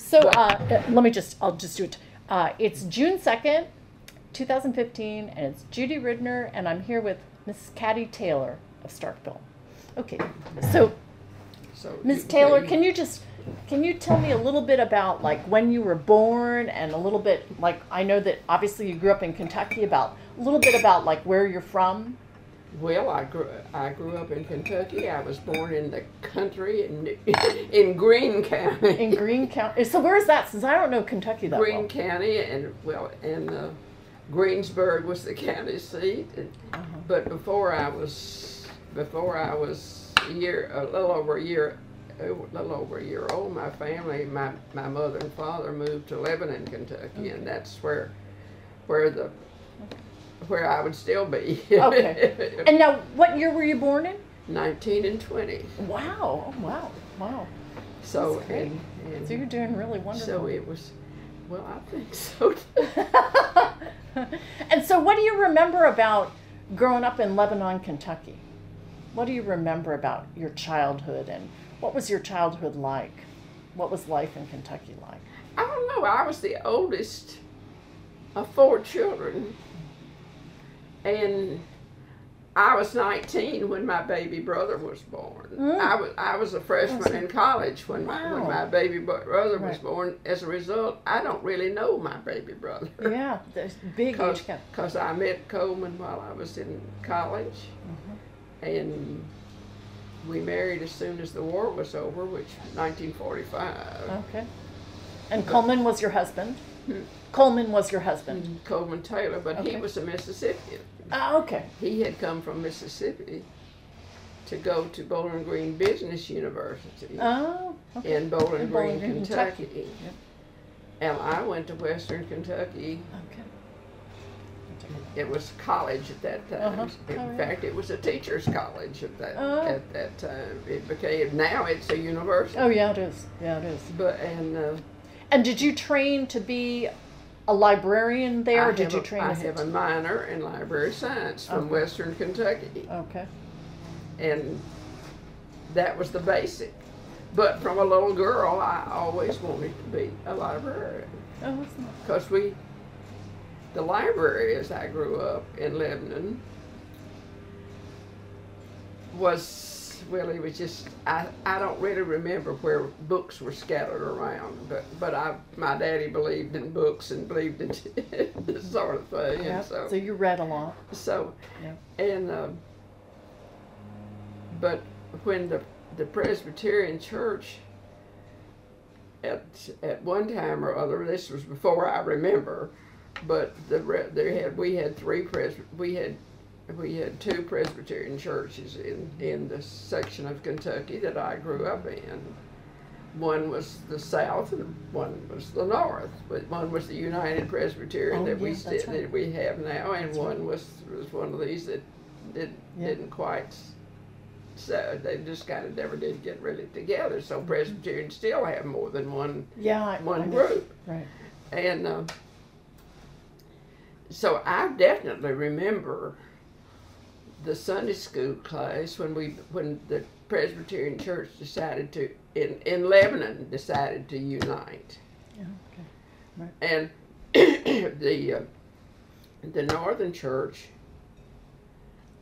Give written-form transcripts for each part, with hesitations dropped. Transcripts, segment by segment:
So I'll just do it. It's June 2nd, 2015, and it's Judy Ridner, and I'm here with Miss Cattie Taylor of Starkville. Okay, so Miss Taylor, can you tell me a little bit about like when you were born, and a little bit like, I know that obviously you grew up in Kentucky, a little bit about like where you're from? Well, I grew up in Kentucky. I was born in the country in Greene County. In Greene County. So where is that? Since I don't know Kentucky that well. Greene County, and Greensburg was the county seat. But before I was a little over a year old, my family, my mother and father moved to Lebanon, Kentucky, and that's where I would still be. Okay. And now, what year were you born in? 19 and 20. Wow. Oh, wow. So, and so you're doing really wonderful. So it was, well, I think so. And so what do you remember about growing up in Lebanon, Kentucky? What do you remember about your childhood, and what was your childhood like? What was life in Kentucky like? I don't know. I was the oldest of 4 children. And I was 19 when my baby brother was born. I was a freshman in college when my baby brother was born. As a result, I don't really know my baby brother. Yeah, there's big age gap. Because I met Coleman while I was in college, and we married as soon as the war was over, which was 1945. Okay. And Coleman was your husband? Coleman was your husband? Coleman Taylor, but he was a Mississippian. Okay. He had come from Mississippi to go to Bowling Green Business University in Bowling Green, Kentucky. Yep. And I went to Western Kentucky. Okay. It was college at that time. In fact, it was a teacher's college at that time. It became, now it's a university. Oh yeah, it is. Yeah, it is. And did you train to be a librarian there, or did you train as I have a minor in library science from Western Kentucky. Okay. And that was the basic. But from a little girl, I always wanted to be a librarian. Oh, that's nice. Because the library, as I grew up in Lebanon, well, it was just, I don't really remember where books were scattered around, but my daddy believed in books and believed in this sort of thing. Yep. And so you read a lot. So, and, but when the Presbyterian Church, at one time or other, this was before I remember, but we had 2 Presbyterian churches in the section of Kentucky that I grew up in. One was the South and one was the North. But one was the United Presbyterian that we have now, and one was one of these that didn't quite. So they just kind of never did get really together. So Presbyterians still have more than one group. Right. And so I definitely remember the Sunday school class when the Presbyterian Church decided to in Lebanon decided to unite. Yeah, okay. Right. And the Northern Church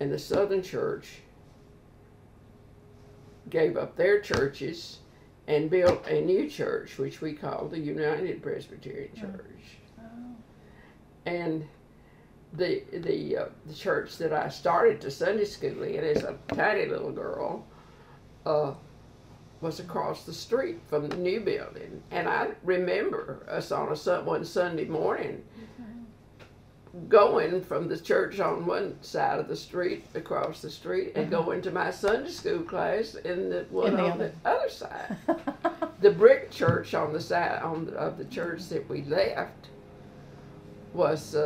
and the Southern Church gave up their churches and built a new church, which we call the United Presbyterian Church. And the church that I started to Sunday school in as a tiny little girl was across the street from the new building. And I remember us on one Sunday morning going from the church on one side of the street, across the street, and going to my Sunday school class in the other side. The brick church on the side of the church that we left was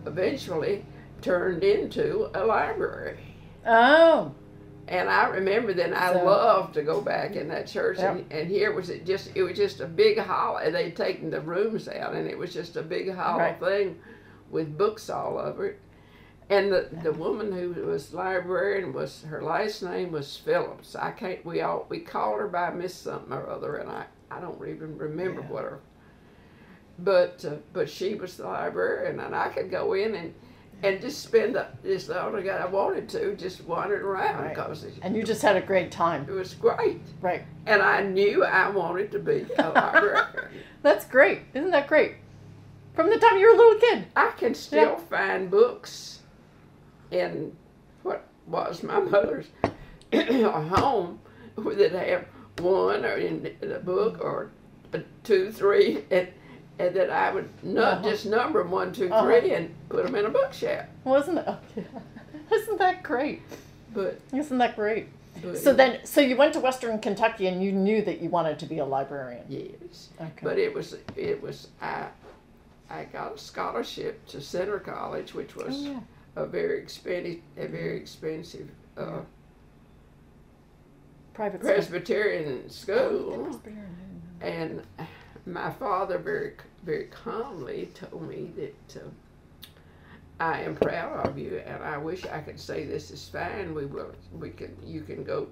eventually turned into a library. Oh. And I remember then I loved to go back in that church, and here was it was just a big hall, and they'd taken the rooms out, and it was just a big hollow thing with books all over it. And the woman who was librarian was, her last name was Phillips. I can't, we called her by Miss something or other, and I don't even remember what her, but she was the librarian, and I could go in and just spend just all the I wanted to, just wandering around. Because and you just had a great time. It was great. Right. And I knew I wanted to be a librarian. That's great. Isn't that great? From the time you were a little kid. I can still find books in what was my mother's home that have one or in a book or 2, 3, and that I would just number them 1, 2, 3 and put them in a bookshelf. Wasn't it? Oh, yeah. Isn't that great? But isn't that great? But, so you went to Western Kentucky and you knew that you wanted to be a librarian. Yes. Okay. But it was I got a scholarship to Center College, which was a very expensive private Presbyterian school. Presbyterian. And my father very, very calmly told me that I am proud of you, and I wish I could say this is fine. You can go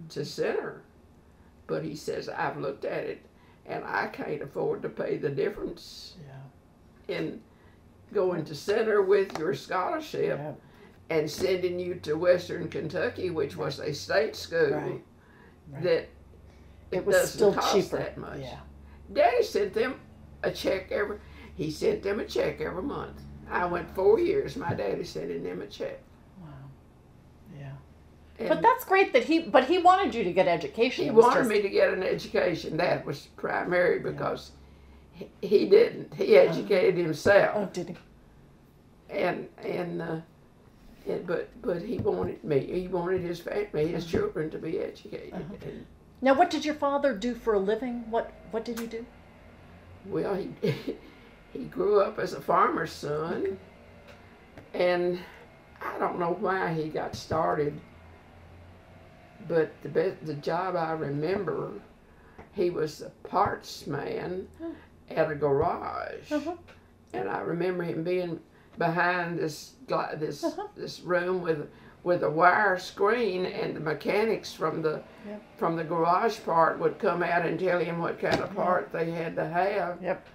to Center, but he says I've looked at it, and I can't afford to pay the difference in going to Center with your scholarship and sending you to Western Kentucky, which was a state school, that it was doesn't still cost cheaper. that much. Yeah. Daddy sent them a check every month. I went 4 years, my daddy sending them a check. Wow. Yeah. And but that's great that he wanted you to get education. He wanted me to get an education. That was primary because he didn't. He educated himself. Oh, did he? But he wanted me. He wanted his family, his children, to be educated. And, now, what did your father do for a living? What did he do? well, he grew up as a farmer's son, and I don't know why he got started, but the job I remember, he was a parts man at a garage, and I remember him being behind this room with a wire screen, and the mechanics from the garage part would come out and tell him what kind of part they had to have. Yep.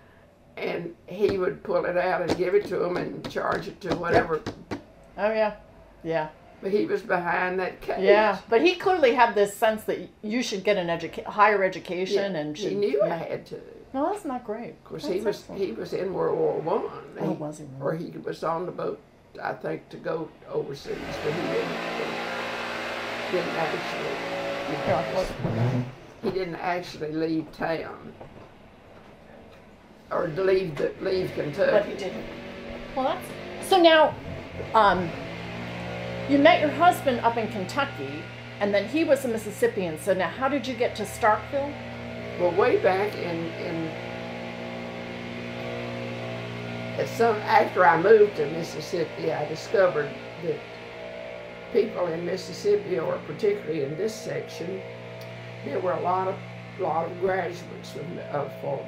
And he would pull it out and give it to them and charge it to whatever. Oh, yeah. Yeah. But he was behind that cage. Yeah, but he clearly had this sense that you should get an higher education, and he knew I had to. Well, that's not great. Of course, he was in World War I. Oh, was he? Really? Or he was on the boat, I think, to go overseas, but he didn't actually leave town. Or leave Kentucky. But he didn't. Well, so now, you met your husband up in Kentucky, and then he was a Mississippian. So now, how did you get to Starkville? Well, way back after I moved to Mississippi, I discovered that people in Mississippi, or particularly in this section, there were a lot of graduates for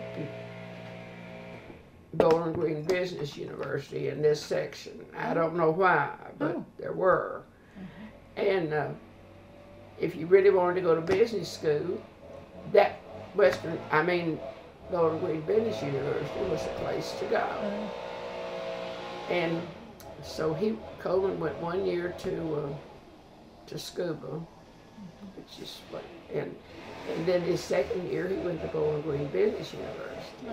Bowling Green Business University in this section. I don't know why, but there were. And if you really wanted to go to business school, Bowling Green Business University was the place to go. And so Coleman went 1 year to scuba, which is what, and then his second year he went to Bowling Green Business University.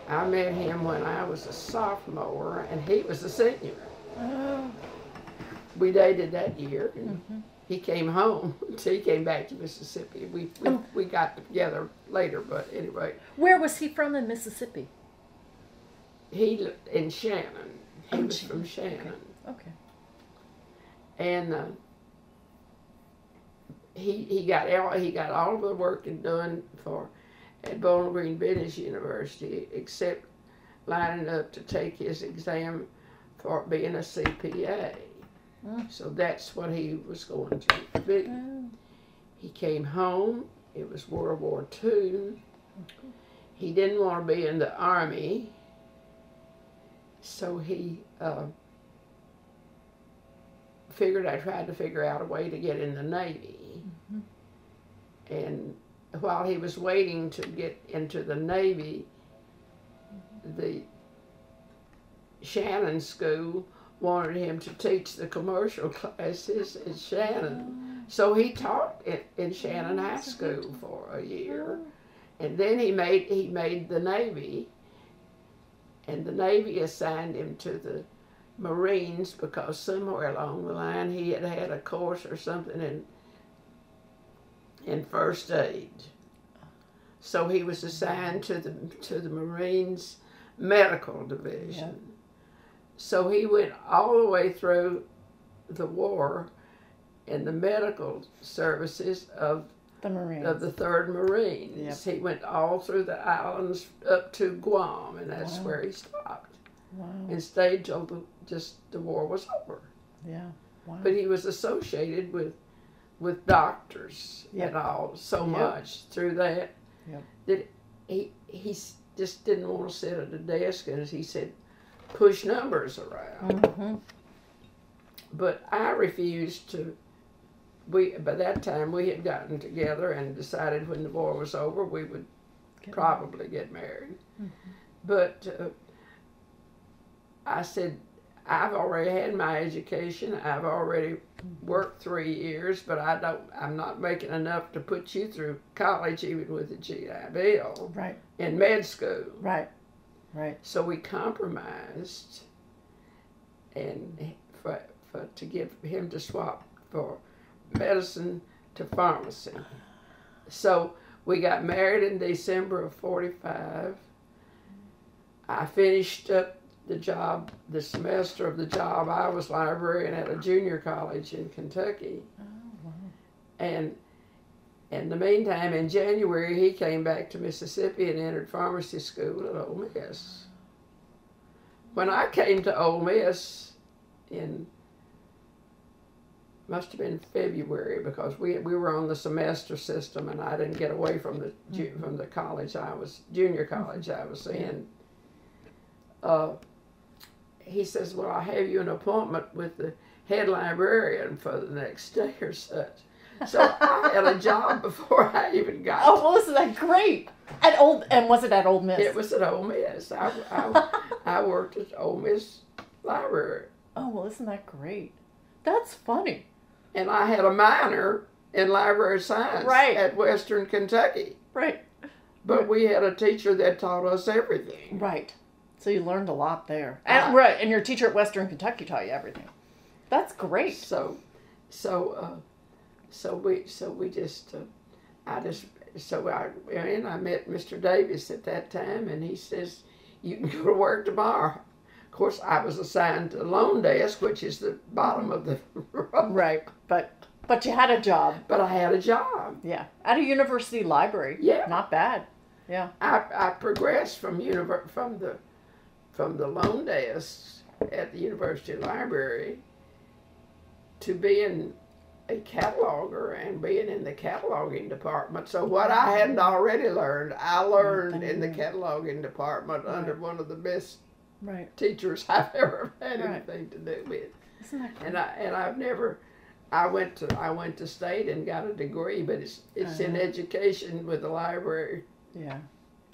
I met him when I was a sophomore, and he was a senior. We dated that year. And he came home. He came back to Mississippi. We got together later, but anyway. Where was he from in Mississippi? He lived in Shannon. He was from Shannon. Okay. And he got all of the work done at Bowling Green Business University, except lining up to take his exam for being a CPA. So that's what he was going to be. He came home. It was World War II. He didn't want to be in the Army, so he I tried to figure out a way to get in the Navy. And while he was waiting to get into the Navy, the Shannon School wanted him to teach the commercial classes at Shannon. So he taught in Shannon High School for a year. And then he made the Navy, and the Navy assigned him to the Marines because somewhere along the line he had had a course or something in first aid. So he was assigned to the Marines medical division. So he went all the way through the war in the medical services of the Marines. Of the 3rd Marines. He went all through the islands up to Guam, and that's where he stopped. And stayed till the war was over. Yeah. Wow. But he was associated with doctors and all so much through that that he just didn't want to sit at a desk, and as he said, push numbers around. But I refused to. By that time we had gotten together and decided when the war was over we would probably get married. But I said, I've already had my education. I've already worked 3 years, but I'm not making enough to put you through college even with a GI Bill. Right. In med school. Right. Right. So we compromised, and to give him to swap for medicine to pharmacy. So we got married in December of 45. I finished up the semester of the job. I was librarian at a junior college in Kentucky. Oh, wow. And in the meantime, in January, he came back to Mississippi and entered pharmacy school at Ole Miss. When I came to Ole Miss must have been February, because we were on the semester system, and I didn't get away from the college junior college I was in. He says, well, I have you an appointment with the head librarian for the next day or such. So I had a job before I even got. Oh, well, isn't that great? And was it at Ole Miss? It was at Ole Miss. I worked at Ole Miss Library. Oh, well, isn't that great? That's funny. And I had a minor in library science at Western Kentucky. Right. But we had a teacher that taught us everything. Right. So you learned a lot there. And your teacher at Western Kentucky taught you everything. That's great. So I met Mr. Davis at that time, and he says, you can go to work tomorrow. Of course, I was assigned to the loan desk, which is the bottom of the row. Right, but you had a job. But I had a job. Yeah, at a university library. Yeah, not bad. Yeah, I progressed from the loan desk at the university library to being a cataloger and being in the cataloging department. So what I hadn't already learned, I learned in the cataloging department under one of the best teachers I've ever had anything to do with. Isn't that cool? And I've never. I went to state and got a degree, but it's in education with the library. Yeah,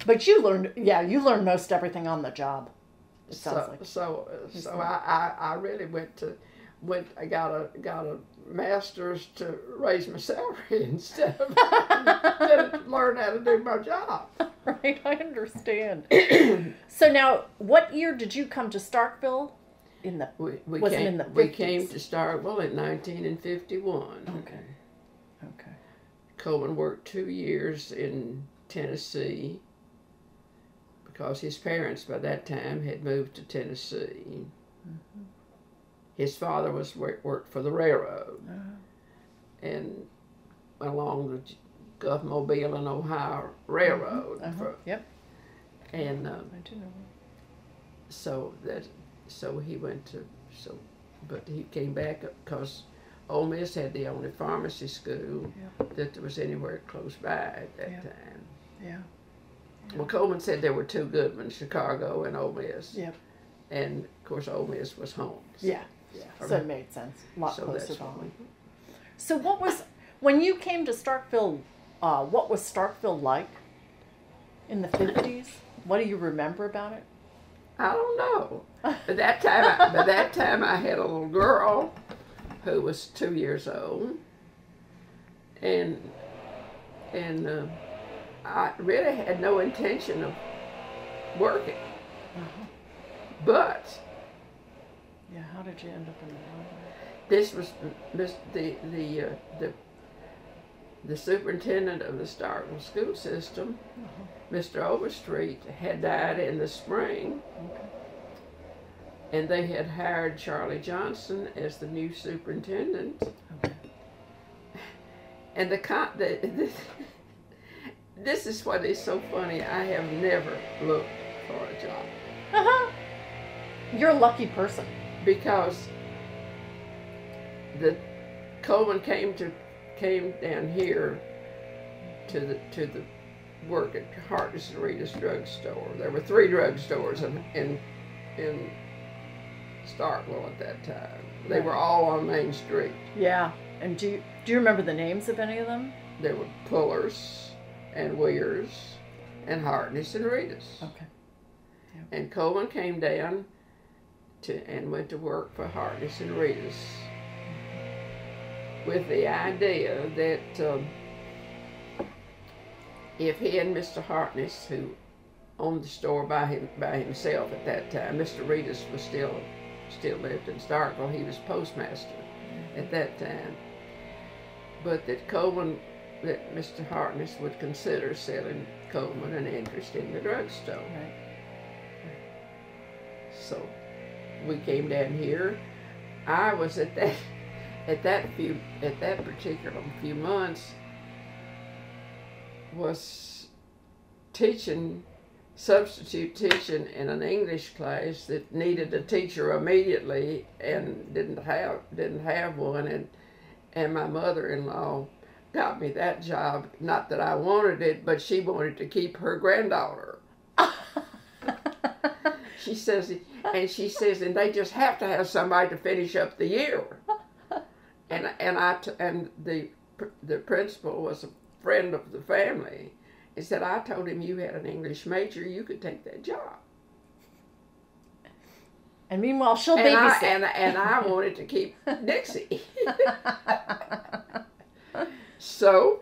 but you learned most everything on the job. It sounds like. So I really I got a master's to raise my salary instead of learn how to do my job. Right, I understand. So now, what year did you come to Starkville? In the 50s? We came to Starkville in 1951. Okay. Coleman worked 2 years in Tennessee because his parents by that time had moved to Tennessee. Mm-hmm. His father worked for the railroad and along the Gulf Mobile and Ohio Railroad. Yep. And I do know. So he went to but he came back because Ole Miss had the only pharmacy school that there was anywhere close by at that time. Yeah. Well, Coleman said there were two good ones, Chicago and Ole Miss. Yep. And of course, Ole Miss was home. Yeah. Yeah, so it made sense. A lot closer to home. we- So what was, when you came to Starkville, what was Starkville like in the 50s? What do you remember about it? I don't know. By that time I had a little girl who was 2 years old, and I really had no intention of working. But Yeah, how did you end up in the library? this was the superintendent of the Starkville school system, Mr. Overstreet, had died in the spring, and they had hired Charlie Johnson as the new superintendent. Okay. And this is what is so funny. I have never looked for a job You're a lucky person. because the Coleman came down here to the work at Hartness and Rita's drugstore. There were 3 drugstores in Starkville at that time. They were all on Main Street. Yeah. And do you remember the names of any of them? There were Pullers and Weirs and Hartness and Rita's. Okay. And Coleman came down and went to work for Hartness and Rita's with the idea that if he and Mr. Hartness, who owned the store by himself at that time, Mr. Rita's was still lived in Starkville. He was postmaster at that time. But that Mr. Hartness would consider selling Coleman an interest in the drugstore. Right. So we came down here. I was at that particular few months was teaching, substitute teaching in an English class that needed a teacher immediately and didn't have one, and my mother-in-law got me that job. Not that I wanted it, but she wanted to keep her granddaughter. She says, and they just have to have somebody to finish up the year. And the principal was a friend of the family. He said, I told him you had an English major, you could take that job. And meanwhile, she'll babysit. And I wanted to keep Dixie. So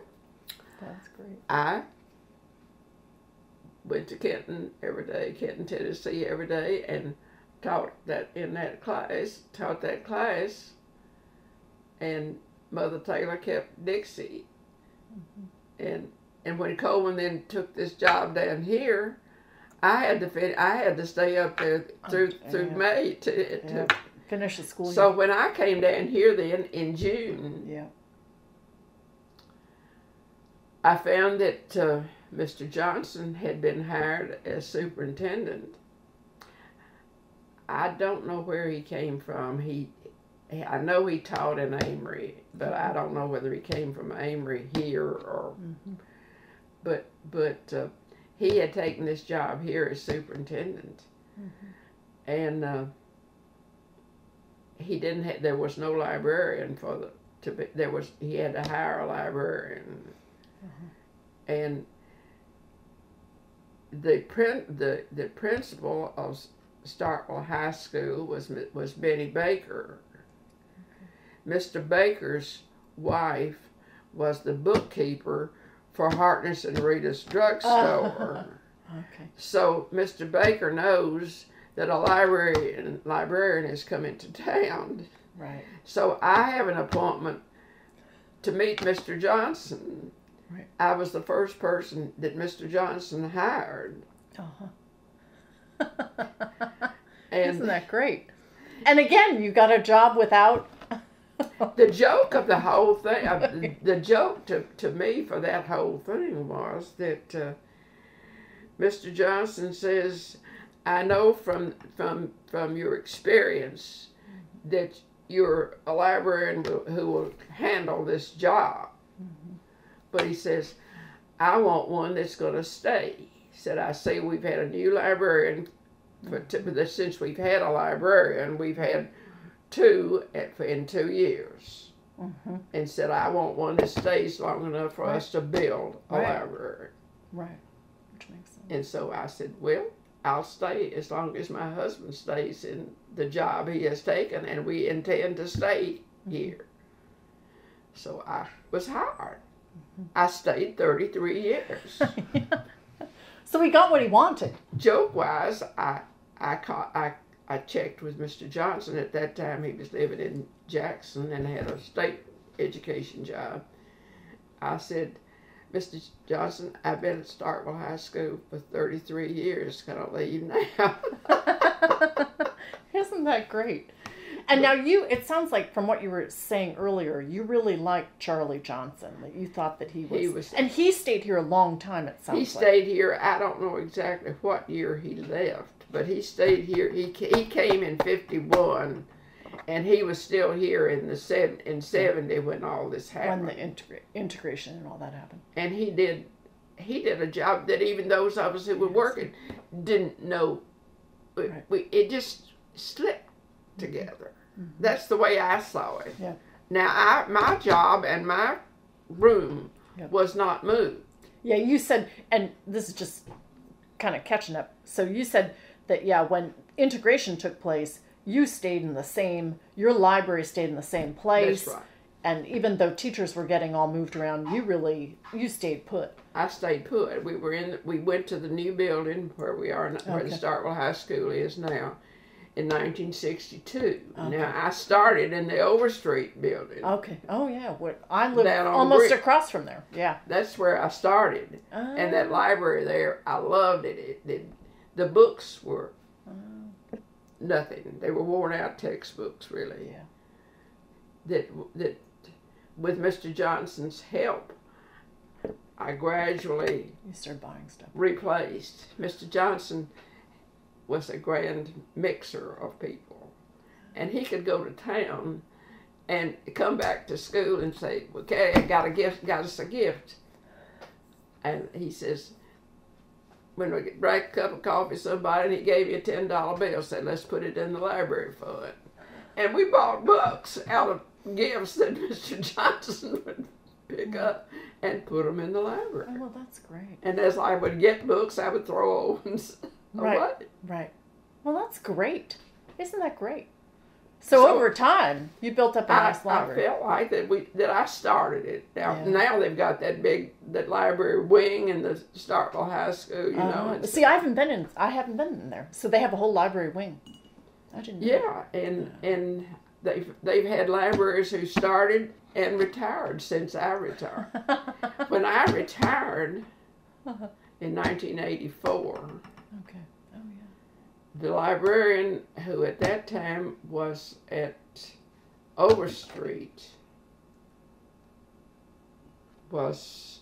That's great. I went to Kenton, Tennessee every day, and taught that class, and Mother Taylor kept Dixie. And when Coleman then took this job down here, I had to stay up there through May to finish the school year. So when I came down here then in June, I found that Mr. Johnson had been hired as superintendent. I don't know where he came from. I know he taught in Amory, but I don't know whether he came from Amory here or. But he had taken this job here as superintendent, and he didn't have. There was no librarian he had to hire a librarian, and the principal of Starkville High School was Benny Baker. Mr. Baker's wife was the bookkeeper for Hartness and Rita's drugstore. So Mr. Baker knows that a librarian has come into town. Right. So I have an appointment to meet Mr. Johnson. Right. I was the first person that Mr. Johnson hired. And isn't that great? And again, you got a job without. The joke of the whole thing, the joke to me for that whole thing was that Mr. Johnson says, I know from your experience that you're a librarian who will handle this job. But he says, I want one that's going to stay. He said, I see we've had a new librarian, since we've had a librarian, we've had in 2 years, and said, I want one that stays long enough for us to build a library. Right, which makes sense. And so I said, well, I'll stay as long as my husband stays in the job he has taken, and we intend to stay here. So I was hired. I stayed 33 years. So he got what he wanted. Joke-wise, I checked with Mr. Johnson. At that time, he was living in Jackson and had a state education job. I said, Mr. Johnson, I've been at Starkville High School for 33 years. Can I leave now? Isn't that great? And now it sounds like from what you were saying earlier, you really liked Charlie Johnson. That you thought that he was, and he stayed here a long time, it sounds like. He stayed here, I don't know exactly what year he left, but he stayed here. He came in 51, and he was still here in 70 when all this happened. When the integration and all that happened. And he did a job that even those of us who were working didn't know. It just slipped together. That's the way I saw it. Yeah. Now, my job and my room was not moved. Yeah, you said, and this is just kind of catching up. So you said that, when integration took place, you stayed in your library stayed in the same place. That's right. And even though teachers were getting all moved around, you stayed put. I stayed put. We went to the new building where we are, where the Starkville High School is now, in 1962. Okay. Now, I started in the Overstreet building. Okay. Oh, yeah. I lived almost across from there. Yeah. That's where I started. And that library there, I loved it. The books were nothing. They were worn out textbooks, really. Yeah. That with Mr. Johnson's help, I gradually started buying stuff. Replaced. Mr. Johnson was a grand mixer of people, and he could go to town and come back to school and say, "Well, Cattie, I got us a gift." And he says, when we drank a cup of coffee, somebody, and he gave you a $10 bill, said, "Let's put it in the library fund." And we bought books out of gifts that Mr. Johnson would pick up and put them in the library. Oh, well, that's great. And as I would get books, I would throw old ones away. Right. Well, that's great. Isn't that great? So over time, you built up a nice library. I felt like that I started it. Now they've got that library wing in the Starkville High School, you know. See, I haven't been in there. So they have a whole library wing. I didn't know. Yeah, and they've had libraries who started and retired since I retired. When I retired in 1984. Okay. Oh, yeah. The librarian, who at that time was at Overstreet, was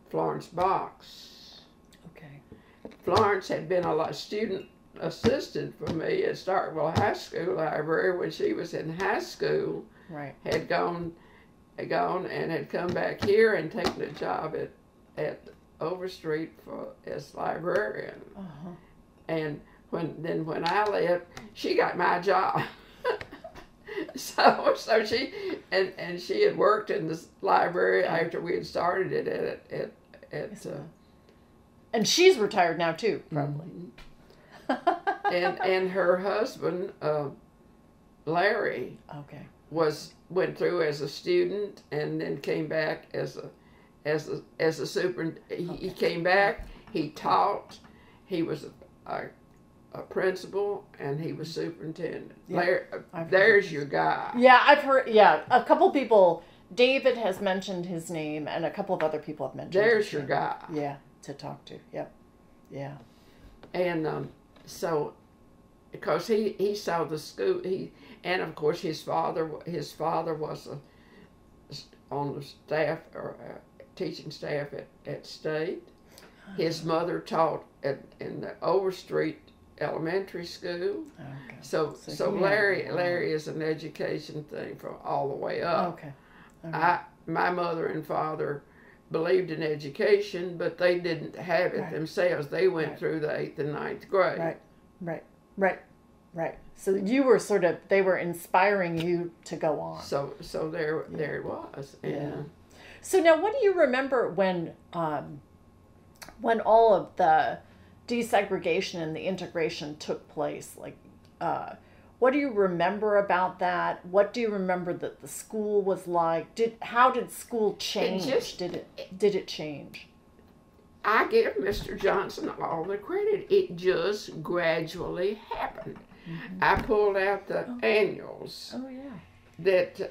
Florence Box. Okay. Florence had been a student assistant for me at Starkville High School Library when she was in high school. Right. Had gone and had come back here and taken a job at Overstreet as librarian. Uh-huh. And when I left, she got my job. so she she had worked in this library after we had started it at and she's retired now too, probably. Mm-hmm. and her husband, Larry, went through as a student and then came back as a super. He came back. He taught. He was a principal, and he was superintendent. Yeah, there's your guy. Yeah, I've heard. Yeah, a couple people. David has mentioned his name, and a couple of other people have mentioned. There's your guy. Yeah, to talk to. Yep. Yeah. And so, because he saw the school, and of course his father was on the staff or teaching staff at State. His mother taught in the Overstreet Elementary School. Okay. So Larry is an education thing from all the way up. Okay. My mother and father believed in education, but they didn't have it themselves. They went through the 8th and 9th grade. Right. Right. So you were they were inspiring you to go on. So there it was. And, Yeah. So now, what do you remember when all of the desegregation and the integration took place? Like, what do you remember about that? What do you remember that the school was like? How did school change? Did it change? I give Mr. Johnson all the credit. It just gradually happened. Mm-hmm. I pulled out the annuals. Oh yeah.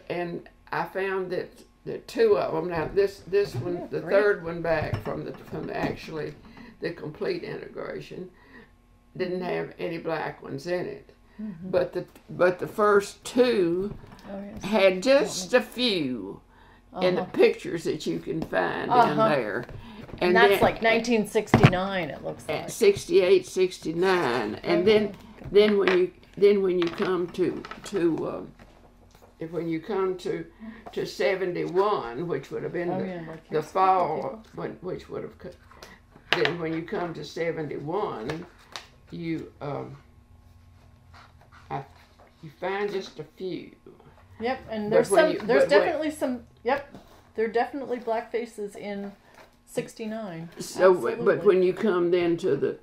And I found that the two of them. Now this one, the third one back from actually the complete integration, didn't have any black ones in it. Mm-hmm. But the first two had just a few in the pictures that you can find in there. And that's then, like 1969. It looks like 68, 69, and then when you come to 71, which would have been the fall, which would have. Then when you come to 71, you find just a few. Yep, and there are definitely black faces in 69. So, absolutely. But when you come then to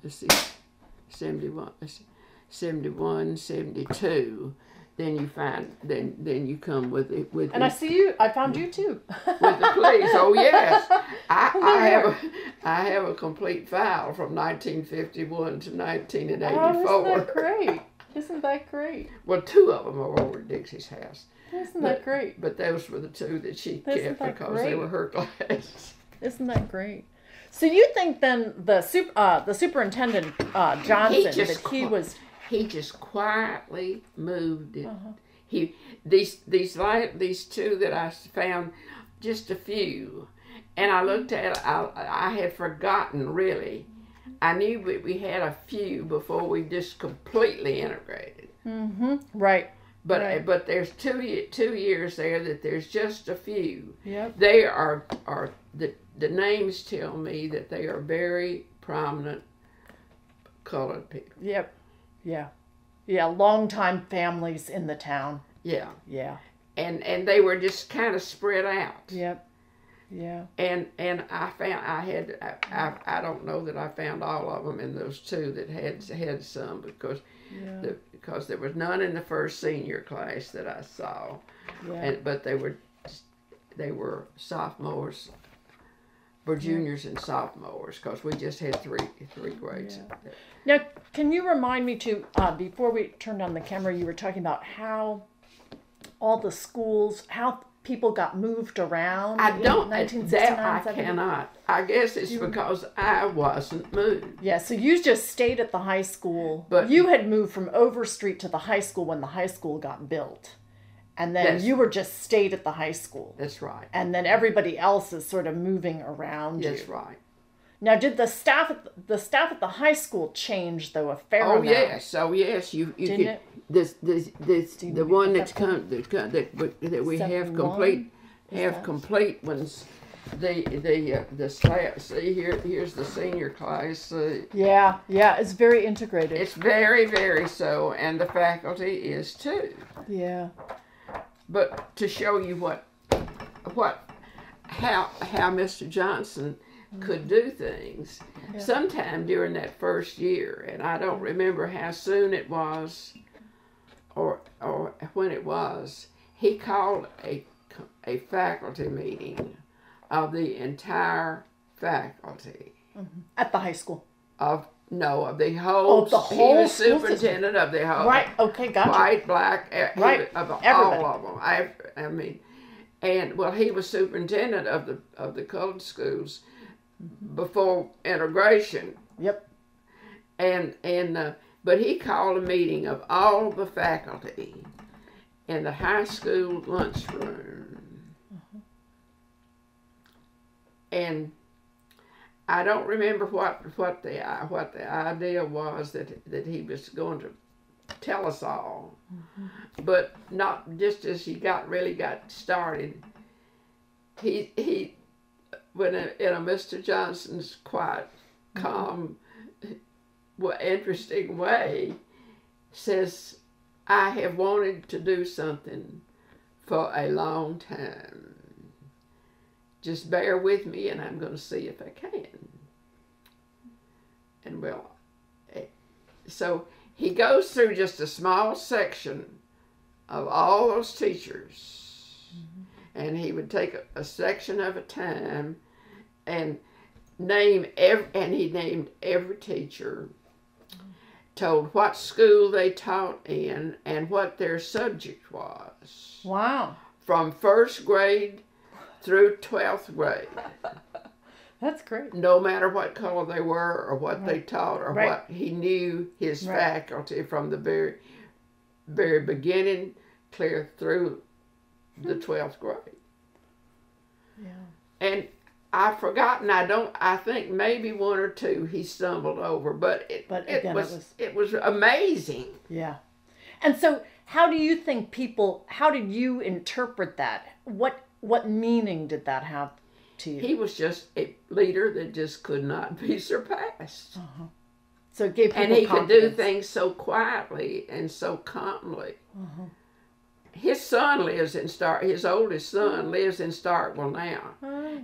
let's see, 71, 72, then you find then you come with it with. And I found you too. With the police. Oh yes, I have a complete file from 1951 to 1984. Oh, isn't that great? Isn't that great? Well, two of them are over at Dixie's house. Isn't that great? But those were the two that she kept because they were her classes. Isn't that great? So you think then the superintendent Johnson he just quietly moved it. These two that I found, just a few, and I looked at it. I had forgotten really. I knew we had a few before we just completely integrated. Mm-hmm. Right. But there's 2 years there that there's just a few. Yep. They are the names tell me that they are very prominent colored people. Yep. Yeah. Yeah. Long-time families in the town. Yeah. Yeah. And they were just kind of spread out. Yep. Yeah. And I don't know that I found all of them in those two that had some because there was none in the first senior class that I saw. Yeah. But they were sophomores. Were juniors and sophomores because we just had three grades. Yeah. Now, can you remind me to before we turned on the camera, you were talking about how all the schools, how people got moved around. I cannot. I guess it's because I wasn't moved. Yeah, so you just stayed at the high school. But you had moved from Overstreet to the high school when the high school got built. And then you were just stayed at the high school. That's right. And then everybody else is sort of moving around you. That's right. Now, did the staff at the high school change though a fair amount? Oh yes, you Didn't could. it? The one that we have complete ones. The slab. See here's the senior class. Yeah, it's very integrated. It's very, very so, and the faculty is too. Yeah. But to show you how Mr. Johnson could do things, sometime during that first year, and I don't remember how soon it was, or when it was, he called a faculty meeting of the entire faculty. Mm-hmm. At the high school. Of the whole. He was superintendent of the whole. Right. Okay. Gotcha. White, black, right. All of them. I mean, and he was superintendent of the colored schools before integration. Yep. But he called a meeting of all the faculty in the high school lunchroom. And I don't remember what the idea was that he was going to tell us all, but not just as he really got started. He when in a Mr. Johnson's quiet, calm interesting way, says, I have wanted to do something for a long time. Just bear with me and I'm going to see if I can. And well, so he goes through just a small section of all those teachers. And he would take a section of a time and he named every teacher, told what school they taught in and what their subject was. Wow. From first grade through 12th grade. That's great. No matter what color they were or what they taught or what he knew his faculty from the very, very beginning clear through the 12th grade. Yeah. And I've forgotten, I think maybe one or two he stumbled over, but it was amazing. Yeah. And so how did you interpret that? What meaning did that have to you? He was just a leader that just could not be surpassed. Uh-huh. So it gave people and he confidence. could do things so quietly and so calmly. Uh-huh. His son lives in his oldest son lives in Starkville now.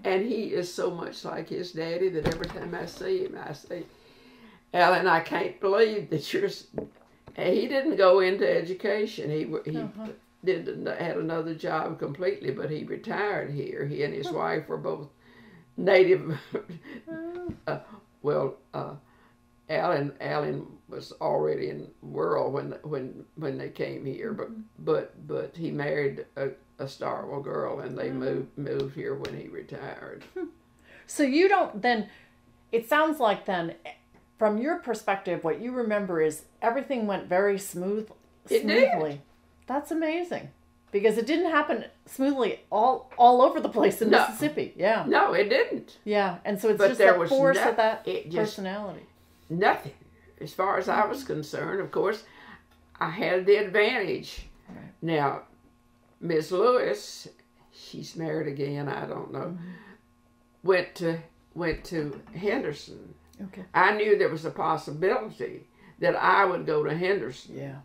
And he is so much like his daddy that every time I see him, I say, Alan, I can't believe that he didn't go into education. He had another job completely, but he retired here. He and his wife were both native. Alan was already in the world when they came here, but he married a Starkville girl, and they moved here when he retired. So you don't then. It sounds like then, from your perspective, what you remember is everything went very smoothly. It did. That's amazing, because it didn't happen smoothly all over the place in Mississippi. Yeah. No, it didn't. Yeah, and so it's just that force of that personality. Nothing. As far as I was concerned, of course, I had the advantage. Right. Now, Miss Lewis, she's married again, I don't know, went to Henderson. Okay. I knew there was a possibility that I would go to Henderson. Yeah.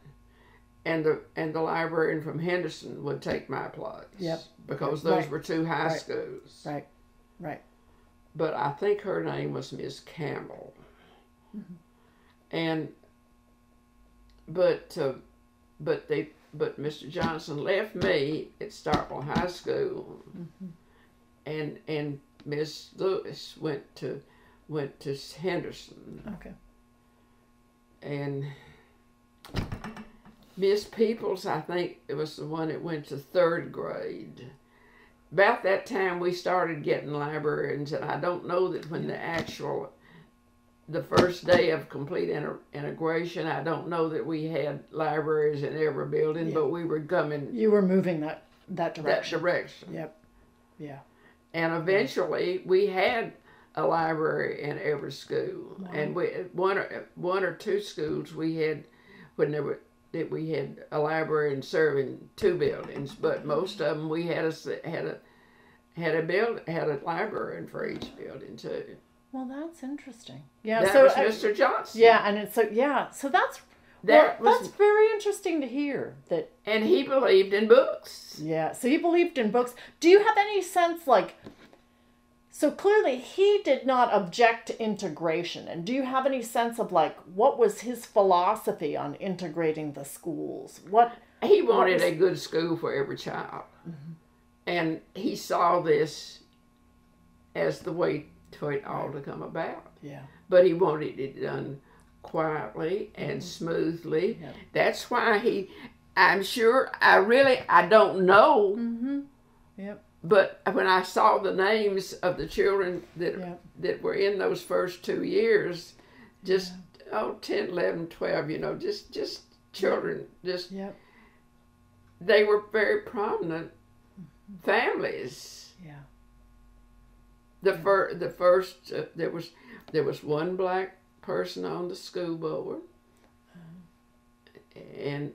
And the librarian from Henderson would take my place. Yep. Because those were two high schools. Right. Right. But I think her name was Miss Campbell. Mm-hmm. But Mr. Johnson left me at Starkville High School, and Miss Lewis went to Henderson. Okay. And Miss Peoples, I think it was the one that went to 3rd grade. About that time we started getting librarians, and I don't know that when the first day of complete integration, I don't know that we had libraries in every building, but we were coming. You were moving that direction. That direction. Yep. Yeah. And eventually, we had a library in every school, and one or two schools we had we had a librarian serving 2 buildings, but most of them we had a librarian for each building too. Well, that's interesting. Yeah, that was Mr. Johnson. Yeah, and so that's very interesting to hear that. And he believed in books. Yeah, so he believed in books. Do you have any sense, so clearly he did not object to integration, and do you have any sense of what was his philosophy on integrating the schools? He wanted a good school for every child, and he saw this as the way for it all to come about. Yeah. But he wanted it done quietly and smoothly. Yep. That's why I'm sure, I don't know. Yep. But when I saw the names of the children that were in those first 2 years, just 10, 11, 12, just children, they were very prominent families. Yeah. The first there was one black person on the school board, and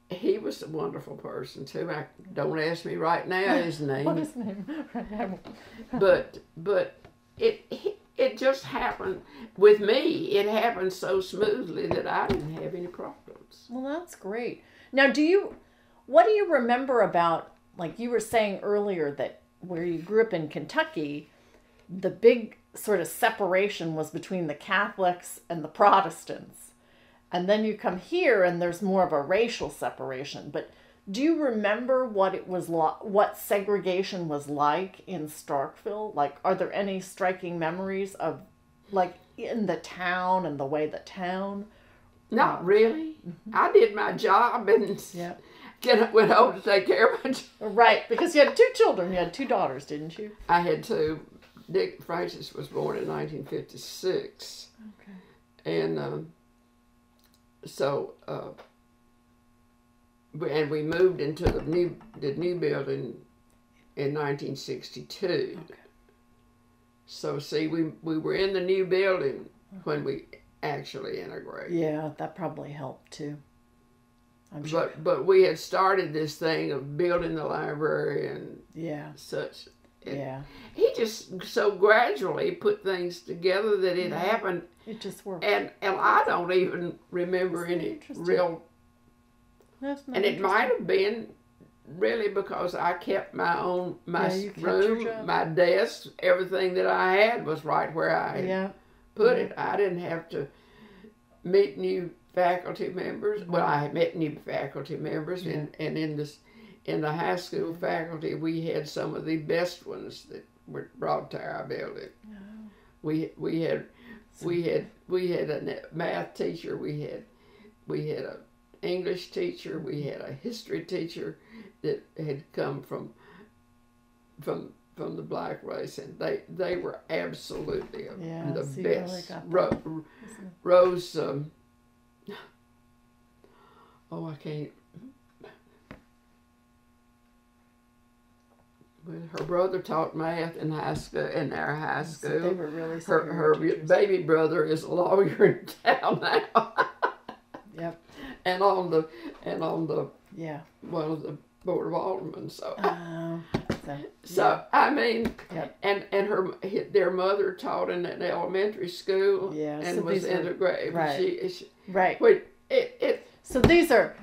he was a wonderful person too. Don't ask me right now his name. What is his name? but it just happened with me. It happened so smoothly that I didn't have any problems. Well, that's great. Now, what do you remember about, like you were saying earlier, that where you grew up in Kentucky, the big sort of separation was between the Catholics and the Protestants. And then you come here and there's more of a racial separation. But do you remember what it was what segregation was like in Starkville? Like, are there any striking memories of, like, in the town and the way the town? Not really. Mm-hmm. I did my job and went home to take care of my job. Right, because you had 2 children. You had 2 daughters, didn't you? I had 2. Dick Francis was born in 1956. Okay. And and we moved into the new building in 1962. Okay. So see, we were in the new building when we actually integrated. Yeah, that probably helped too. I'm sure. But we had started this thing of building the library and such. And he just so gradually put things together that it happened. It just worked. And I don't even remember any real. And it might have been really because I kept my room, my desk, everything that I had was right where I had put it. I didn't have to meet new faculty members. Well, I met new faculty members, and in the high school faculty, we had some of the best ones that were brought to our building. Oh. We had a math teacher. We had a English teacher. We had a history teacher that had come from the black race, and they were absolutely the best. Really Rose. I can't. Her brother taught math in high school, in our high school. So they were really her baby brother is a lawyer in town now. Yep. And on the one of the board of aldermen. So I mean, and their mother taught in an elementary school and was integrated. Right. So these are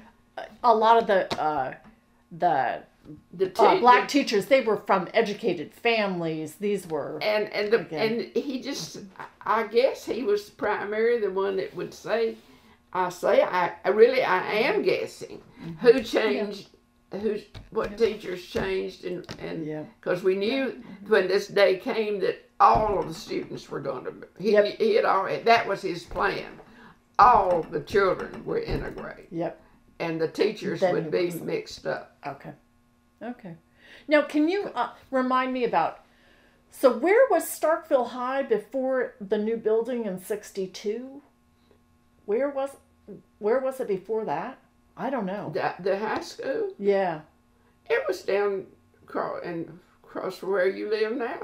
a lot of the black teachers. They were from educated families. These were and he just, I guess he was primarily the one that would say. I am guessing who changed, what teachers changed, and because we knew when this day came that all of the students were going to. He had already, that was his plan. All the children were integrated. Yep. And the teachers would be mixed up. Okay. Now, can you remind me about? So, where was Starkville High before the new building in '62? Where was it before that? I don't know. The high school? Yeah. It was down across from where you live now.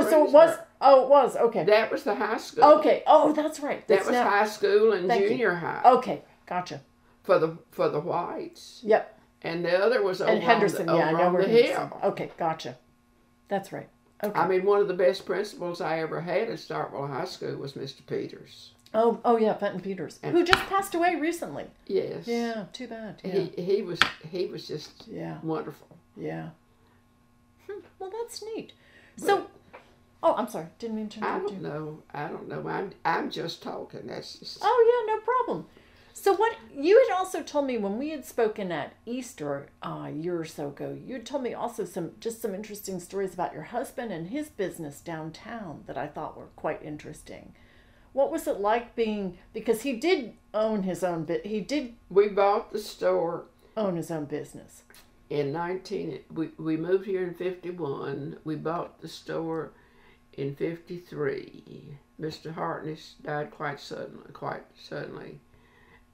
So it was. Oh, it was. Okay. That was the high school. Okay. Oh, that's right. That was high school and junior high. Okay, gotcha. For the whites. Yep. And the other was over Henderson. on the hill. Okay, gotcha. That's right. Okay. I mean, one of the best principals I ever had at Starkville High School was Mr. Peters. Oh yeah, Fenton Peters, who just passed away recently. Yes. Yeah, too bad. Yeah. He was just wonderful. Yeah. Well, that's neat. So, I'm sorry, didn't mean to interrupt you. I don't know. I'm just talking. That's just. Oh yeah, no problem. So what you had also told me when we had spoken at Easter a year or so ago, you had told me also some interesting stories about your husband and his business downtown that I thought were quite interesting. What was it like because he did own his own We bought the store. Own his own business. We moved here in 51. We bought the store in 53. Mr. Hartness died quite suddenly.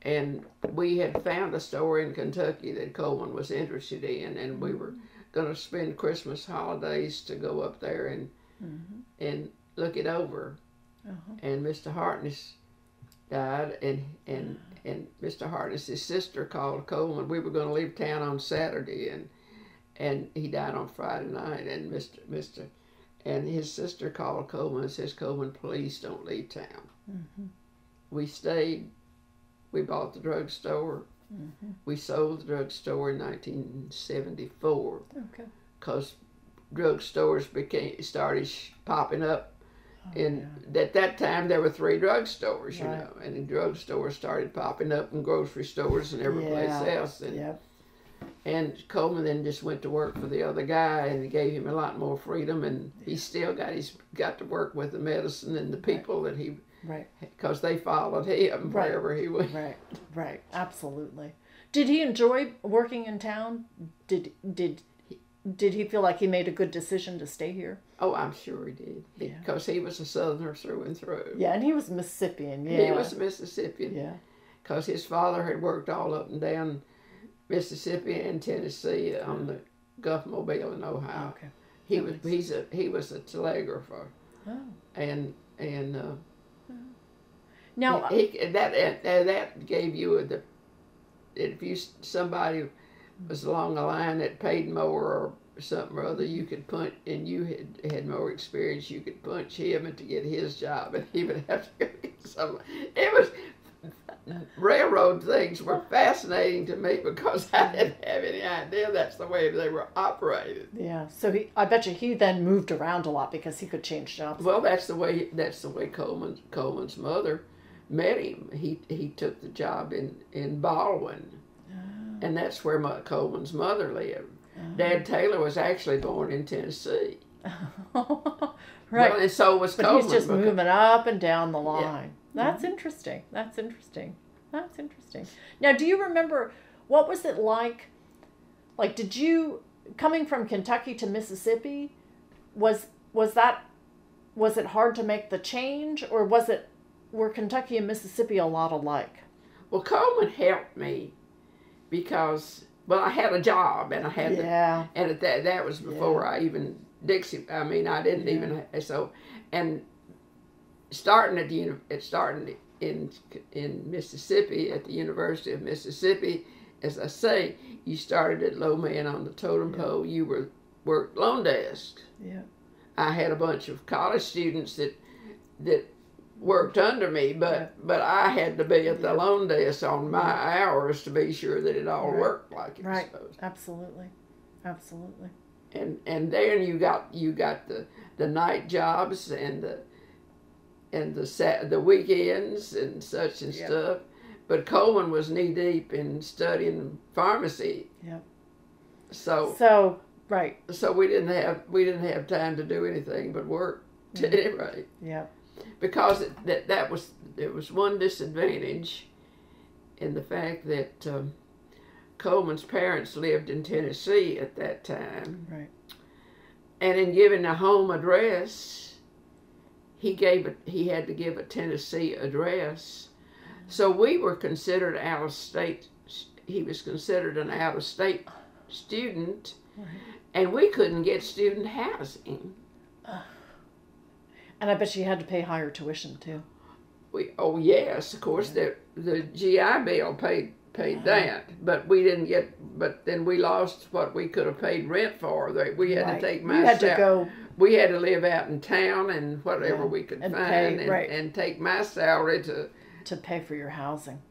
And we had found a store in Kentucky that Coleman was interested in, and we were going to spend Christmas holidays to go up there and look it over. Uh-huh. And Mr. Hartness died, and Mr. Hartness's sister called Coleman. We were going to leave town on Saturday, and he died on Friday night. And And his sister called Coleman and says, Coleman, please don't leave town. Mm-hmm. We stayed. We bought the drugstore. Mm-hmm. We sold the drugstore in 1974 Okay. because drugstores started popping up. Oh, And yeah. at that time, there were 3 drugstores, you Right. know, and the drugstores started popping up in grocery stores and every place Yeah. else. And, Yep. and Coleman then just went to work for the other guy, and it gave him a lot more freedom. And he still got to work with the medicine and the people that he, Right. because they followed him Right. wherever he went. Right. Right. Absolutely. Did he enjoy working in town? Did he feel like he made a good decision to stay here? Oh, I'm sure he did, Yeah. because he was a Southerner through and through. Yeah, and he was Mississippian. Yeah. He was a Mississippian. Yeah. Because his father had worked all up and down Mississippi and Tennessee on the Gulf Mobile in Ohio. Okay. He was a telegrapher, Oh. and Now, that gave you if somebody was along the line that paid more or something or other, you could punch, and you had more experience, you could punch him and to get his job, and he would have to go get some. It was railroad things were fascinating to me because I didn't have any idea that's the way they were operated. yeah. So I bet you he then moved around a lot because he could change jobs. Well, that's the way Coleman's mother met him. He took the job in Baldwin, and that's where Coleman's mother lived. Dad Taylor was actually born in Tennessee. Right. Well, and so was But Coleman. he's just moving up and down the line. Yeah. That's interesting. That's interesting. That's interesting. Now, do you remember, what was it like? Like, did you, coming from Kentucky to Mississippi, was it hard to make the change, or were Kentucky and Mississippi a lot alike? Well, Coleman helped me because, well, I had a job and I had Yeah. and that was before I even Dixie. I mean, I didn't even so, and starting in Mississippi at the University of Mississippi, as I say, you started at low man on the totem pole. You worked loan desk. Yeah. I had a bunch of college students that worked under me, but I had to be at the loan desk on my hours to be sure that it all worked like it was supposed to. Absolutely. Absolutely. And then you got the night jobs and the weekends and such and stuff. But Coleman was knee deep in studying pharmacy. Yep. So right. So we didn't have time to do anything but work at any rate. Yeah. Because there was one disadvantage in the fact that Coleman's parents lived in Tennessee at that time. Right. And in giving a home address, he had to give a Tennessee address. So we were considered out of state. He was considered an out of state student, and we couldn't get student housing. And I bet you had to pay higher tuition too. Yes, of course, the GI Bill paid that, but we didn't get. But then we lost what we could have paid rent for. We had to take my. You had to go. We had to live out in town and whatever we could and find, pay, and take my salary to pay for your housing.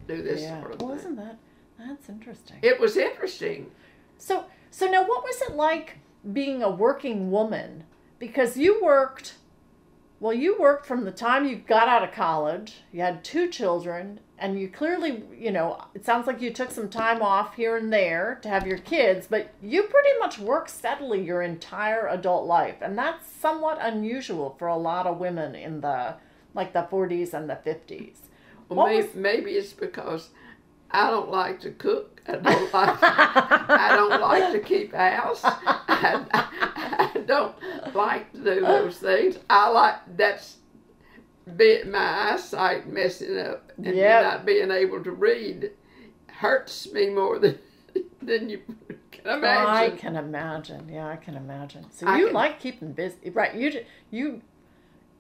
do this sort of thing. Wasn't that's interesting. It was interesting. So now, what was it like being a working woman? Because you worked from the time you got out of college. You had 2 children, and you clearly, it sounds like you took some time off here and there to have your kids, but you pretty much worked steadily your entire adult life. And that's somewhat unusual for a lot of women in the 40s and the 50s. Well, maybe it's because I don't like to cook. I don't like to keep house. I don't like to do those things. That's my eyesight messing up and not being able to read hurts me more than you can imagine. I can imagine. Yeah, I can imagine. So you like keeping busy, right?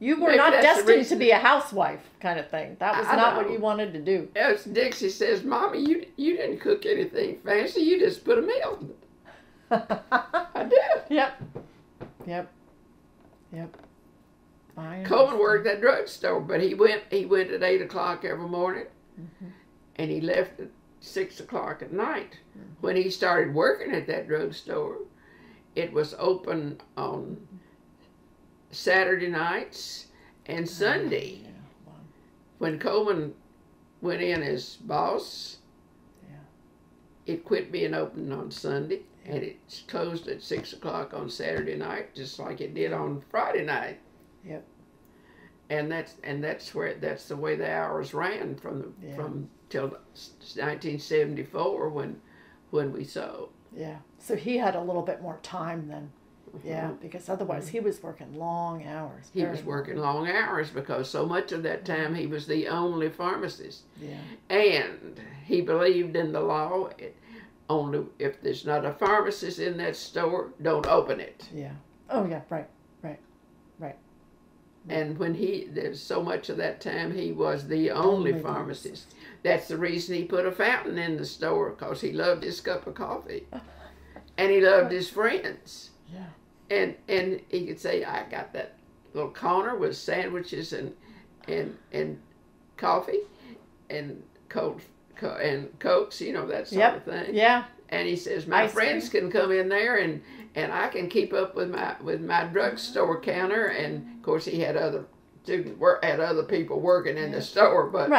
You were not destined to be a housewife kind of thing. That was not what you wanted to do. As Dixie says, Mommy, you didn't cook anything fancy. You just put a meal. I did. Yep. Yep. Coleman worked that drugstore, but he went at 8 o'clock every morning, and he left at 6 o'clock at night. When he started working at that drugstore, it was open on Saturday nights and Sunday. Yeah. Wow. When Coleman went in as boss, it quit being open on Sunday, and it closed at 6 o'clock on Saturday night, just like it did on Friday night. Yep. And that's the way the hours ran from till 1974 when we sold. Yeah. So he had a little bit more time then. Yeah, because otherwise he was working long hours. He was working long hours because so much of that time he was the only pharmacist. Yeah. And he believed in the law. Only if there's not a pharmacist in that store, don't open it. Yeah. Oh yeah. Right. And when there's so much of that time, he was the only pharmacist. That's the reason he put a fountain in the store, because he loved his cup of coffee. And he loved his friends. Yeah. And he could say, I got that little corner with sandwiches and coffee and Cokes, that sort of thing. Yeah. And he says, my friends can come in there and I can keep up with my drugstore counter. And of course he had other people working in the store, but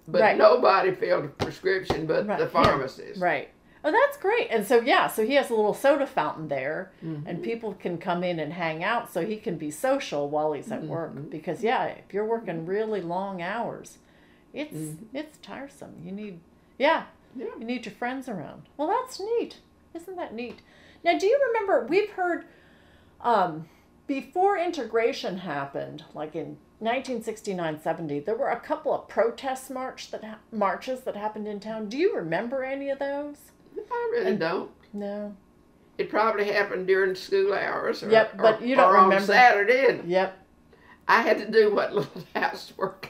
nobody filled a prescription but the pharmacist. Right. Oh, that's great. And so he has a little soda fountain there, and people can come in and hang out, so he can be social while he's at work. Because if you're working really long hours, it's tiresome. You need you need your friends around. Well, that's neat. Isn't that neat? Now, do you remember, we've heard before integration happened, like in 1969-70, there were a couple of protest marches that happened in town. Do you remember any of those? I really don't. No. It probably happened during school hours or, but you don't remember. On Saturday. Yep. I had to do what little housework.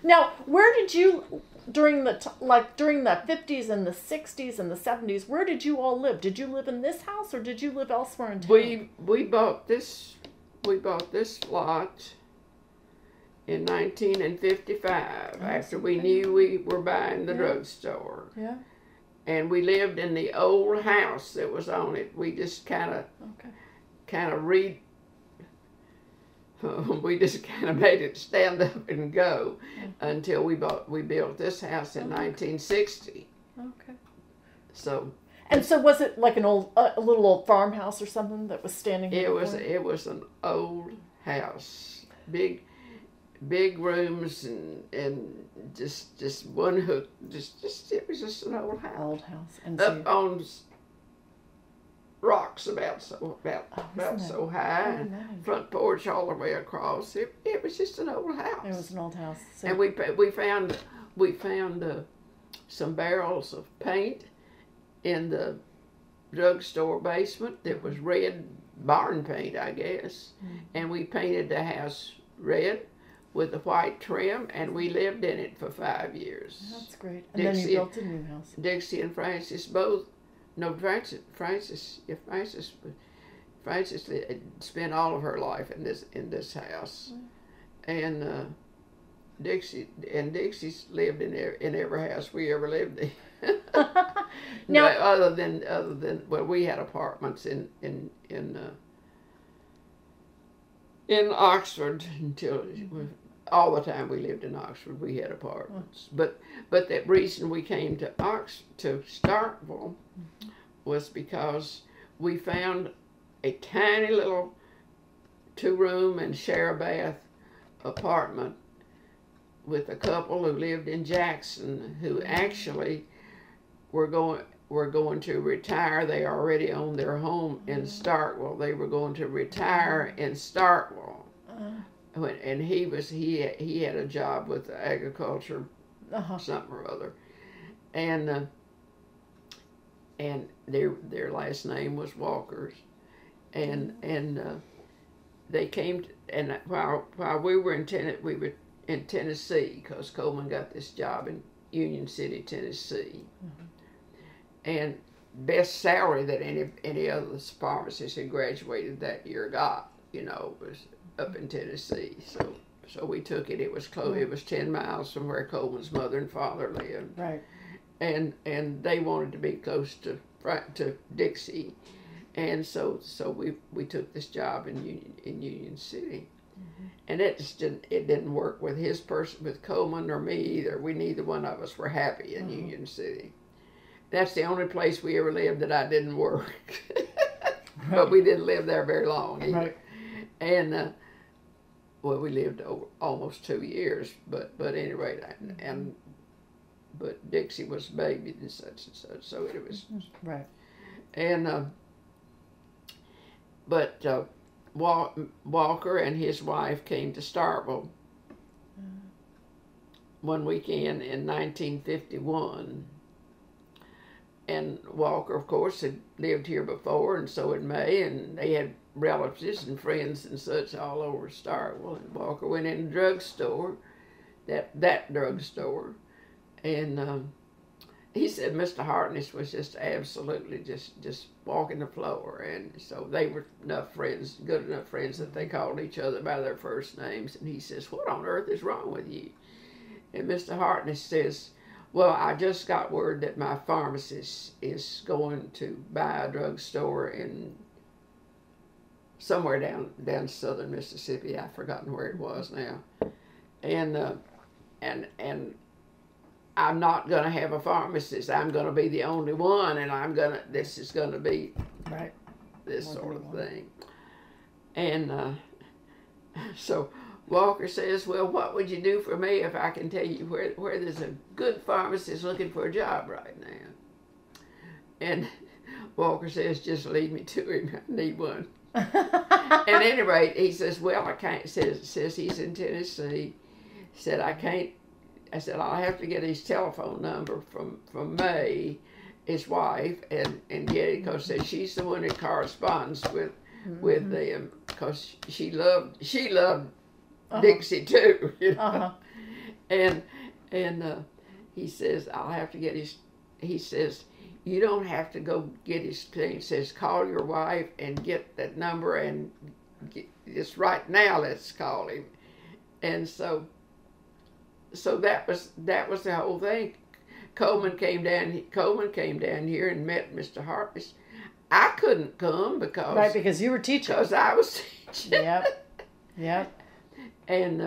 Now, where did you, during the 50s and the 60s and the 70s, where did you all live? Did you live in this house or did you live elsewhere in town? We bought this lot in 1955 after we knew we were buying the drugstore. Yeah. And we lived in the old house that was on it. We just kind of made it stand up and go until we built this house in 1960. Okay. So. And so was it like a little old farmhouse or something that was standing here? It was an old house, big rooms and just one hook. It was just an old house. Old house. And up on rocks about so high, and front porch all the way across. It was just an old house. It was an old house. So. And we found some barrels of paint in the drugstore basement that was red barn paint, I guess. And we painted the house red with a white trim, and we lived in it for 5 years. That's great. And then you built a new house. Dixie and Francis both. No, Francis spent all of her life in this house, and Dixie's lived in every house we ever lived in. Now, other than we had apartments in Oxford until all the time we lived in Oxford. We had apartments, but the reason we came to Starkville was because we found a tiny little 2-room and share a bath apartment with a couple who lived in Jackson, who actually were going to retire. They already owned their home in Starkville. They were going to retire in Starkville. And he had a job with agriculture, something or other, and their last name was Walkers, and they came and while we were in Tennessee, because Coleman got this job in Union City, Tennessee, and best salary that any of the pharmacists who graduated that year got. You know, was up in Tennessee. So we took it. It was close. It was 10 miles from where Coleman's mother and father lived. Right. And they wanted to be close to Dixie, and so we took this job in Union City, and it didn't work with with Coleman or me either. Neither one of us were happy in Union City. That's the only place we ever lived that I didn't work, but we didn't live there very long either. Right. And well, we lived over almost 2 years, but anyway, but Dixie was babied and such, so it was right. And but Walker and his wife came to Starkville one weekend in 1951, and Walker, of course, had lived here before, and so had May, and they had relatives and friends and such all over Starkville. And Walker went in the drugstore, that drugstore. And he said Mr. Hartness was just absolutely just walking the floor. And so they were good enough friends that they called each other by their first names. And he says, "What on earth is wrong with you?" And Mr. Hartness says, "Well, I just got word that my pharmacist is going to buy a drugstore in somewhere down southern Mississippi. I've forgotten where it was now. And I'm not going to have a pharmacist. I'm going to be the only one, and this is going to be right. this sort of thing." And so Walker says, "Well, what would you do for me if I can tell you where there's a good pharmacist looking for a job right now?" And Walker says, "Just lead me to him. I need one." At any rate, he says, "Well, I can't." Says he's in Tennessee. Said, "I can't." I said, "I'll have to get his telephone number from May, his wife, and get it, because she's the one that corresponds with them, because she loved Dixie too, you know." And he says, "I'll have to get his." He says, "You don't have to go get his thing." He says, "Call your wife and get that number, and just right now let's call him." And so that was the whole thing. Coleman came down here and met Mr. Hartness. I couldn't come because you were teaching. Because I was teaching. Yep. And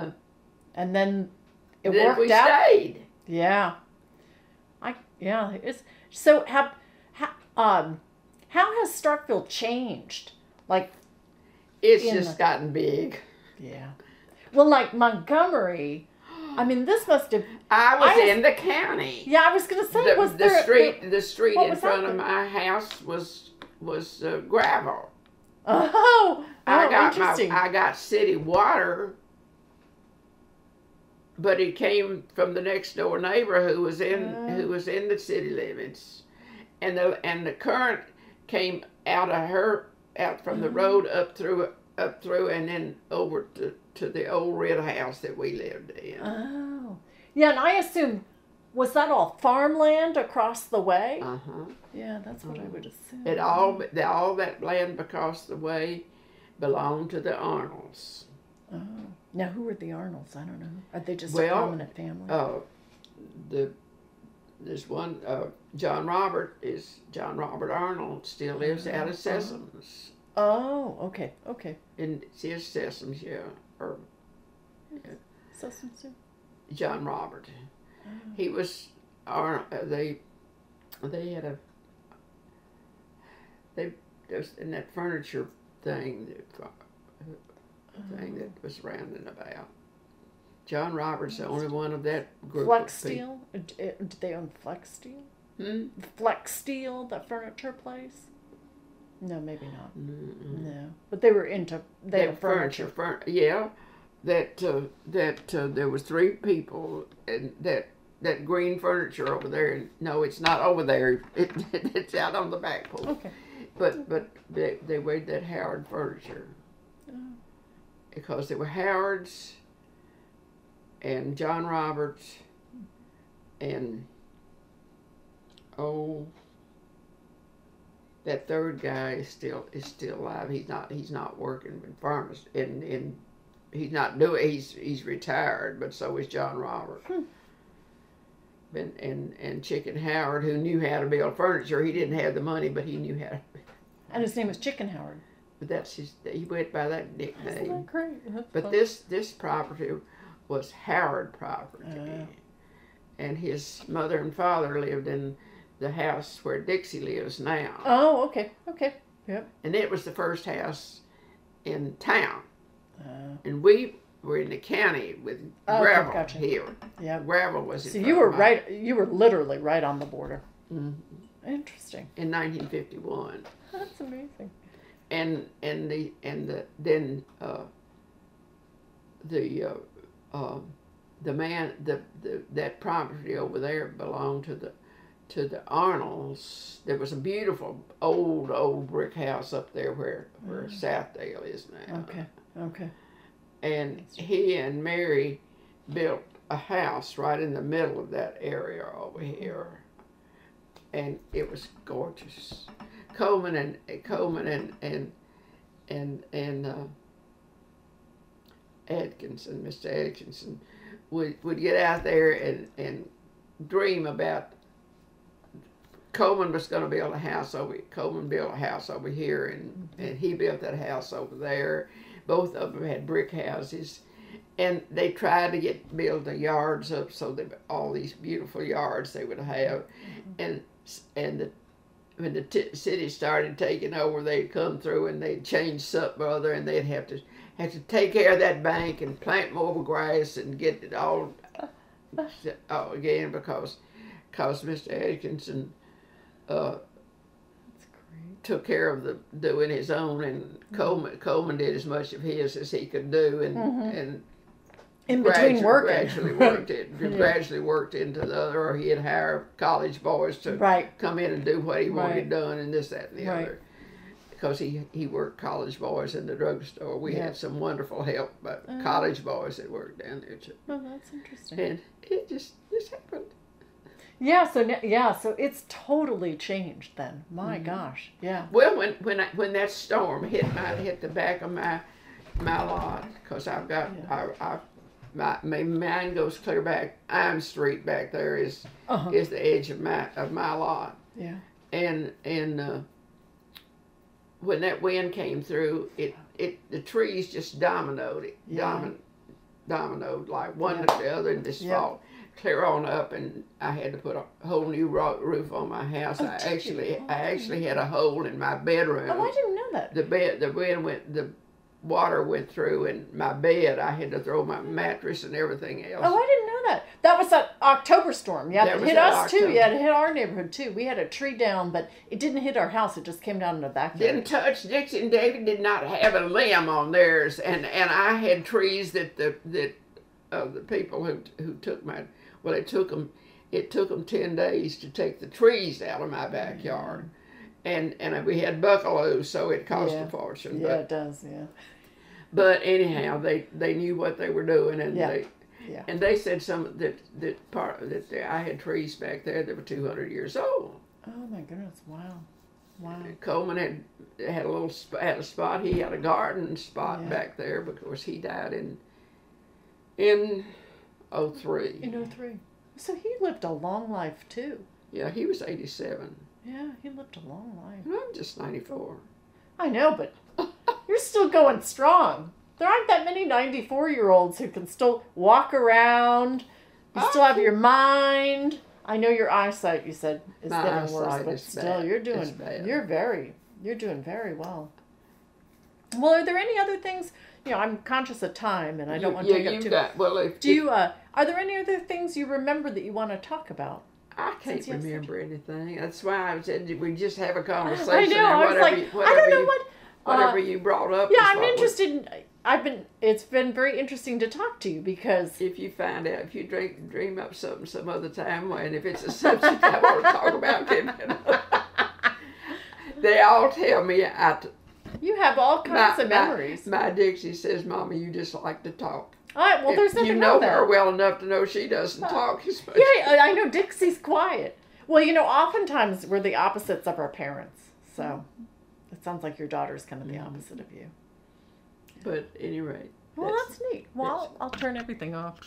then it then worked we out. Stayed. Yeah. It's so how has Starkville changed? Like, it's just gotten big. Yeah. Well, like Montgomery. I mean, this must have. I was in the county. Yeah, I was going to say, the street in front of my house was gravel. Interesting. I got city water, but it came from the next door neighbor who was in the city limits, and the current came out from the road up through and then over to the old red house that we lived in. Oh. Yeah, and I assume, was that all farmland across the way? Yeah, that's what I would assume. All that land across the way belonged to the Arnolds. Oh. Now, who were the Arnolds? I don't know. Are they just a prominent family? There's one, John Robert Arnold still lives out of Sessoms. Oh, okay. And it's his Sessoms, yeah. Or Sessoms, too? John Robert. Oh. He was, they had in that furniture thing, that was round and about. John Robert's the only one of that group. Flex Steel? Did they own Flex Steel? Flex Steel, that furniture place? No, maybe not. No, but they were into furniture. Yeah, that there was 3 people, and that green furniture over there. No, it's not over there. It's out on the back porch. Okay. But they weighed that Howard furniture because they were Howards and John Roberts and that third guy is still alive. He's not working in farmers in he's not doing he's retired, but so is John Robert. And Chicken Howard, who knew how to build furniture. He didn't have the money, but he knew how to. And his name was Chicken Howard. But that's he went by that nickname. Isn't that great? That's but fun. this property was Howard property. And his mother and father lived in the house where Dixie lives now. Oh, okay. Okay. Yep. And it was the first house in town. And we were in the county with gravel gotcha. here. Yeah. Gravel was in So front you were of right. You were literally right on the border. Interesting. in 1951. That's amazing. And that property over there belonged to the Arnolds. There was a beautiful old brick house up there where Southdale is now. Okay. And he and Mary built a house right in the middle of that area over here, and it was gorgeous. Coleman and Atkinson, Mr. Atkinson, would get out there and dream about. Coleman was going to build a house over. Coleman built a house over here, and he built that house over there. Both of them had brick houses, and they tried to build the yards up so that all these beautiful yards they would have, and when the city started taking over, they'd come through and they'd change something or other, and they'd have to take care of that bank and plant more grass and get it all again because Mr. Atkinson took care of doing his own, and Coleman did as much of his as he could do, and in between working, gradually worked into the other, or he'd hire college boys to come in and do what he wanted done, and this, that, and the other. Because he worked college boys in the drugstore. We had some wonderful help, but college boys that worked down there too. Oh, that's interesting. And it just happened. Yeah, so it's totally changed then. My gosh, yeah. Well, when that storm hit the back of my lot, because I've got my mine goes clear back. I'm Street back there is the edge of my lot. Yeah. And when that wind came through, the trees just dominoed like one to the other, and just fall clear on up, and I had to put a whole new roof on my house. I actually had a hole in my bedroom. Oh, I didn't know that. The water went through in my bed. I had to throw my mattress and everything else. Oh, I didn't know that. That was that October storm. Yeah, it hit us too. Yeah, it hit our neighborhood too. We had a tree down, but it didn't hit our house. It just came down in the backyard. Didn't touch. Dixie and David did not have a limb on theirs, and I had trees that the people who took my. Well, it took them 10 days to take the trees out of my backyard, and we had buckaloos, so it cost a fortune. Yeah, it does. Yeah. But anyhow, they knew what they were doing, and they said I had trees back there that were 200 years old. Oh my goodness! Wow. Coleman had a spot. He had a garden spot back there because he died in 03. In 03. So he lived a long life too. Yeah, he was 87. Yeah, he lived a long life. And I'm just 94. I know, but you're still going strong. There aren't that many 94-year-olds who can still walk around. You still have your mind. I know your eyesight, you said, is getting worse, but still, you're doing very well. Well, are there any other things? I'm conscious of time, and I don't want to take up too much. Are there any other things you remember that you want to talk about? I can't remember anything. That's why I said we just have a conversation. I know. I was like, I don't know what. Whatever you brought up. Yeah, I'm interested. It's been very interesting to talk to you because if you find out, if you dream up something some other time, and if it's a subject I want to talk about, they all tell me you have all kinds of memories. My Dixie says, "Mama, you just like to talk." All right, well, there's nothing wrong with that. You know her that. well enough to know she doesn't talk as much. Yeah, I know Dixie's quiet. Well, oftentimes we're the opposites of our parents. So it sounds like your daughter's kind of the opposite of you. But at any rate. Well, that's neat. Well, I'll turn everything off.